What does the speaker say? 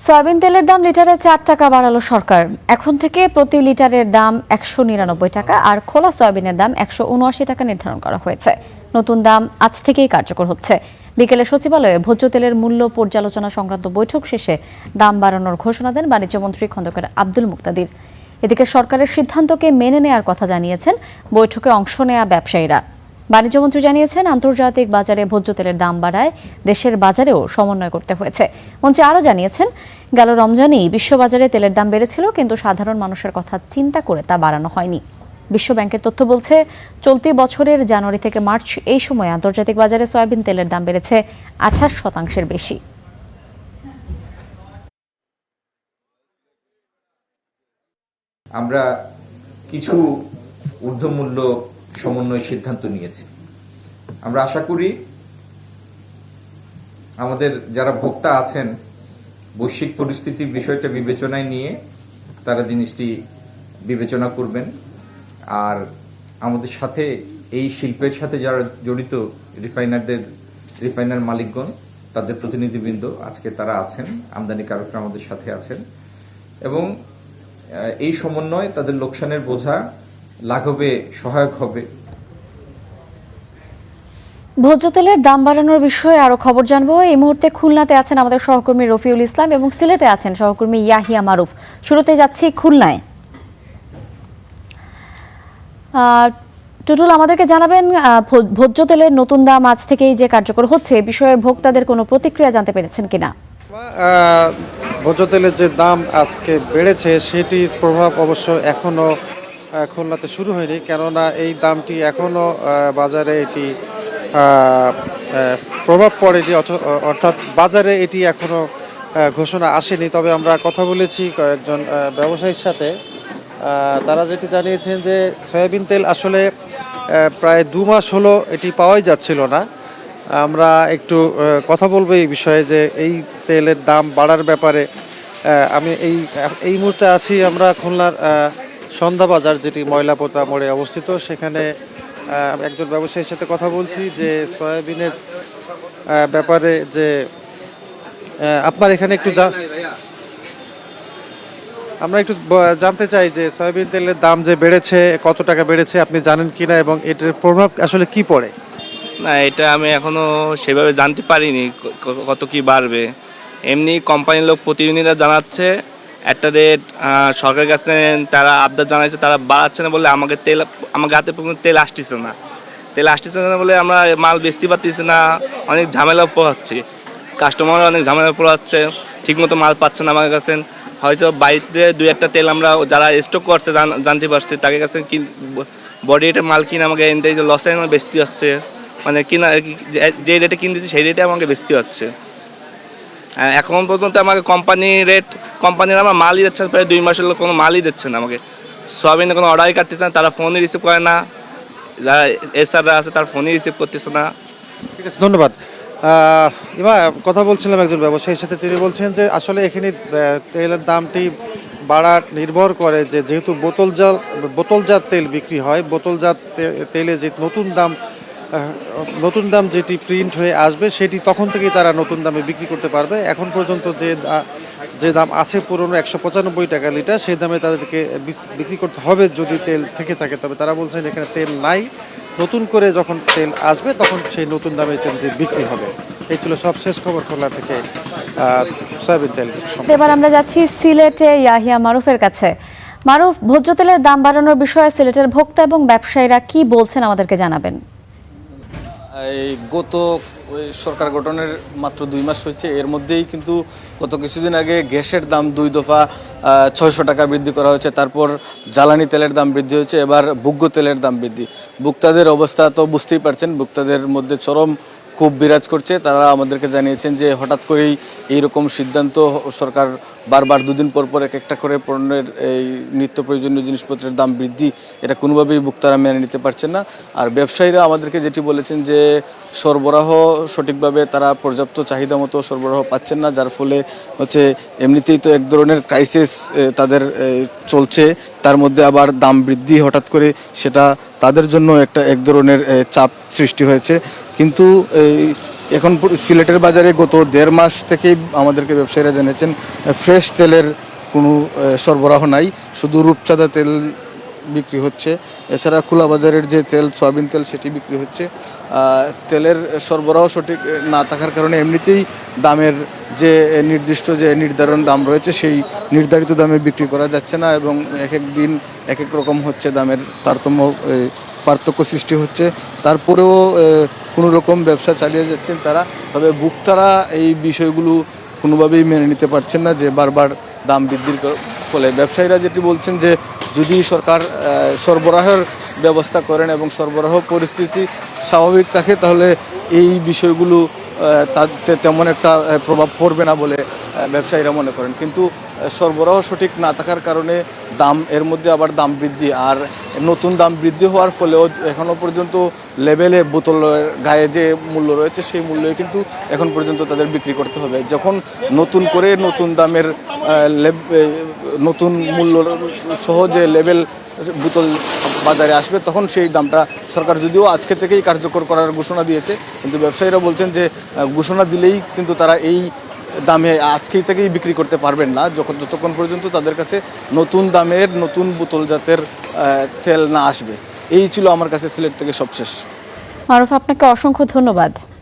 Soybean তেলের দাম লিটারে 4 টাকা বাড়ালো সরকার। এখন থেকে প্রতি লিটারের দাম 199 টাকা আর খোলা সয়াবিনের দাম 179 টাকা নির্ধারণ করা হয়েছে। নতুন দাম আজ থেকেই কার্যকর হচ্ছে। বিকেলে সচিবালয়ে ভোজ্য তেলের মূল্য পর্যালোচনা সংক্রান্ত বৈঠক শেষে দাম বাড়ানোর ঘোষণা দেন বাণিজ্যমন্ত্রী খন্দকার আব্দুল মুক্তাদির। এদিকে সরকারের সিদ্ধান্তকে মেনে নেওয়ার কথা জানিয়েছেন বৈঠকে অংশ নেওয়া ব্যবসায়ীরা। বাণিজ্যমন্ত্রী জানিয়েছেন, আন্তর্জাতিক বাজারে ভোজ্য তেলের দাম বাড়ায় দেশের বাজারেও সমন্বয় করতে হয়েছে। মন্ত্রী আরও জানিয়েছেন, গেল রমজানেই বিশ্ববাজারে তেলের দাম বেড়েছিল, কিন্তু সাধারণ মানুষের কথা চিন্তা করে তা বাড়ানো হয়নি। বিশ্বব্যাংকের তথ্য বলছে, চলতি বছরের জানুয়ারি থেকে মার্চ এই সময়ে আন্তর্জাতিক বাজারে সয়াবিন তেলের দাম বেড়েছে 28% বেশি। আমরা কিছু ঊর্ধ্বমূল্য সমন্বয় সিদ্ধান্ত নিয়েছি। আমরা আশা করি আমাদের যারা ভোক্তা আছেন বৈশ্বিক পরিস্থিতির বিষয়টা বিবেচনায় নিয়ে তারা জিনিসটি বিবেচনা করবেন। আর আমাদের সাথে এই শিল্পের সাথে যারা জড়িত রিফাইনার মালিকগণ, তাদের প্রতিনিধিবৃন্দ আজকে তারা আছেন, আমদানিকারকরা আমাদের সাথে আছেন, এবং এই সমন্বয় তাদের লোকসানের বোঝা লাঘবে সহায়ক হবে। ভোজ্য তেলের দাম বাড়ানোর বিষয়ে আরো খবর জানবো। এই মুহূর্তে খুলনাতে আছেন আমাদের সহকর্মী রফিউল ইসলাম এবং সিলেটে আছেন সহকর্মী ইয়াহিয়া মারুফ। শুরুতে যাচ্ছি খুলনায়। টুটুল, আমাদেরকে জানাবেন, ভোজ্য তেলের নতুন দাম আজ থেকেই যে কার্যকর হচ্ছে, এ বিষয়ে ভোক্তাদের কোনো প্রতিক্রিয়া জানতে পেরেছেন কিনা? ভোজ্য তেলের যে দাম আজকে বেড়েছে সেটির প্রভাব অবশ্য এখনো খুলনাতে শুরু হয়নি, কেননা এই দামটি এখনো বাজারে এটি প্রভাব পড়েনি, অর্থাৎ বাজারে এটি এখনো ঘোষণা আসেনি। তবে আমরা কথা বলেছি কয়েকজন ব্যবসায়ীর সাথে, তারা যেটি জানিয়েছেন যে সয়াবিন তেল আসলে প্রায় 2 মাস হলো এটি পাওয়াই যাচ্ছিল না। আমরা একটু কথা বলবো এই বিষয়ে যে এই তেলের দাম বাড়ার ব্যাপারে। আমি এই মুহূর্তে আছি আমরা খুলনার সন্ধ্যা বাজার, যেটি ময়লাপোতা মোড়ে অবস্থিত। সেখানে একজন ব্যবসায়ীর সাথে কথা বলছি যে সয়াবিনের ব্যাপারে, যে আপনার এখানে একটু আমরা একটু জানতে চাই যে সয়াবিন তেলের দাম যে বেড়েছে, কত টাকা বেড়েছে আপনি জানেন কিনা, এবং এটার প্রভাব আসলে কি পড়ে? না, এটা আমি এখনো সেভাবে জানতে পারিনি কত কি বাড়বে। এমনি কোম্পানির লোক প্রতিনিধিরা জানাচ্ছে একটা রেট, সরকারের কাছে তারা আবদার জানাইছে, তারা বাড়াচ্ছে না বলে আমাকে হাতে তেল আসতেছে না বলে আমরা মাল বেচতে পারতেছি না। অনেক ঝামেলা পোহাচ্ছে, কাস্টমাররা অনেক ঝামেলা পোহাচ্ছে, ঠিকমতো মাল পাচ্ছে না আমার কাছে। হয়তো বাড়িতে 2-1টা তেল আমরা যারা স্টক করছে জানতে পারছি, তাদের কাছে বডি রেটে মাল কিনে আমাকে এনতে লসে বেচতে হচ্ছে, মানে কিনা যে রেটে কিনতেছি সেই রেটে আমাকে বেচতে হচ্ছে। এখন পর্যন্ত আমাকে কোম্পানির আমার মালই দিচ্ছে না, প্রায় 2 মাস হলো কোনো মালই দিচ্ছে না আমাকে। সয়াবিনে কোনো অর্ডারই কাটতেছে না, তারা ফোনই রিসিভ করে না, যারা এসআররা আছে তার ফোনই রিসিভ করতেছে না। ঠিক আছে, ধন্যবাদ। এবার কথা বলছিলাম একজন ব্যবসায়ীর সাথে, তিনি বলছেন যে আসলে এখানে তেলের দামটি বাড়ার নির্ভর করে যে যেহেতু বোতলজাত তেল বিক্রি হয়, বোতলজাত তেলে যে নতুন দাম যেটি প্রিন্ট হয়ে আসবে সেটি তখন থেকেই তারা নতুন দামে বিক্রি করতে পারবে। এখন পর্যন্ত যে দাম আছে পুরনো 195 টাকা লিটার, সেই দামে তাদেরকে বিক্রি করতে হবে যদি তেল থেকে থাকে। তবে তারা বলছেন এখানে তেল নাই, নতুন করে যখন তেল আসবে তখন সেই নতুন দামে তেলটি বিক্রি হবে। এই ছিল সব শেষ খবর খুলনা থেকে সয়াবিন তেল। এবার আমরা যাচ্ছি সিলেটে ইয়াহিয়া মারুফের কাছে। মারুফ, ভোজ্য তেলের দাম বাড়ানোর বিষয়ে সিলেটের ভোক্তা এবং ব্যবসায়ীরা কি বলছেন আমাদেরকে জানাবেন। এই গত সরকার গঠনের মাত্র 2 মাস হয়েছে, এর মধ্যেই কিন্তু গত কিছুদিন আগে গ্যাসের দাম 2 দফা 600 টাকা বৃদ্ধি করা হয়েছে। তারপর জ্বালানি তেলের দাম বৃদ্ধি হয়েছে, এবার ভোগ্য তেলের দাম বৃদ্ধি। ভোক্তাদের অবস্থা তো বুঝতেই পারছেন, ভোক্তাদের মধ্যে চরম খুব বিরাজ করছে। তারা আমাদেরকে জানিয়েছেন যে হঠাৎ করেই এইরকম সিদ্ধান্ত, সরকার বারবার 2 দিন পর একটা করে পণ্যের এই নিত্য প্রয়োজনীয় জিনিসপত্রের দাম বৃদ্ধি, এটা কোনোভাবেই ভোক্তারা মেনে নিতে পারছেন না। আর ব্যবসায়ীরা আমাদেরকে যেটি বলেছেন যে সরবরাহ সঠিকভাবে তারা পর্যাপ্ত চাহিদা মতো সরবরাহ পাচ্ছেন না, যার ফলে হচ্ছে এমনিতেই তো এক ধরনের ক্রাইসিস তাদের চলছে, তার মধ্যে আবার দাম বৃদ্ধি হঠাৎ করে, সেটা তাদের জন্য এক ধরনের চাপ সৃষ্টি হয়েছে। কিন্তু এই এখন সিলেটের বাজারে গত 1.5 মাস থেকেই আমাদেরকে ব্যবসায়ীরা জানিয়েছেন ফ্রেশ তেলের কোনো সরবরাহ নাই, শুধু রূপচাঁদা তেল বিক্রি হচ্ছে। এছাড়া খোলা বাজারের যে তেল, সয়াবিন তেল, সেটি বিক্রি হচ্ছে। তেলের সরবরাহ সঠিক না থাকার কারণে এমনিতেই দামের যে নির্দিষ্ট যে নির্ধারণ দাম রয়েছে সেই নির্ধারিত দামে বিক্রি করা যাচ্ছে না এবং এক এক দিন এক এক রকম হচ্ছে, দামের পার্থক্য সৃষ্টি হচ্ছে। তারপরেও কোনো রকম ব্যবসা চালিয়ে যাচ্ছেন তারা। তবে ভোক্তারা এই বিষয়গুলো কোনোভাবেই মেনে নিতে পারছেন না যে বারবার দাম বৃদ্ধির ফলে। ব্যবসায়ীরা যেটি বলছেন যে যদি সরকার সরবরাহের ব্যবস্থা করেন এবং সরবরাহ পরিস্থিতি স্বাভাবিক থাকে তাহলে এই বিষয়গুলো তাতে তেমন একটা প্রভাব পড়বে না বলে ব্যবসায়ীরা মনে করেন। কিন্তু সরবরাহ সঠিক না থাকার কারণে দাম, এর মধ্যে আবার দাম বৃদ্ধি, আর নতুন দাম বৃদ্ধি হওয়ার ফলেও এখনও পর্যন্ত লেভেলে বোতলের গায়ে যে মূল্য রয়েছে সেই মূল্যে কিন্তু এখন পর্যন্ত তাদের বিক্রি করতে হবে। যখন নতুন করে নতুন দামের নতুন মূল্য সহ যে লেভেল বোতল বাজারে আসবে তখন সেই দামটা সরকার যদিও আজকে থেকেই কার্যকর করার ঘোষণা দিয়েছে, কিন্তু ব্যবসায়ীরা বলছেন যে ঘোষণা দিলেই কিন্তু তারা এই দামে আজকেই থেকেই বিক্রি করতে পারবেন না যতক্ষণ পর্যন্ত তাদের কাছে নতুন দামের নতুন বোতল জাতের তেল না আসবে। এই ছিল আমার কাছে সিলেট থেকে সবশেষ। মারুফ, আপনাকে অসংখ্য ধন্যবাদ।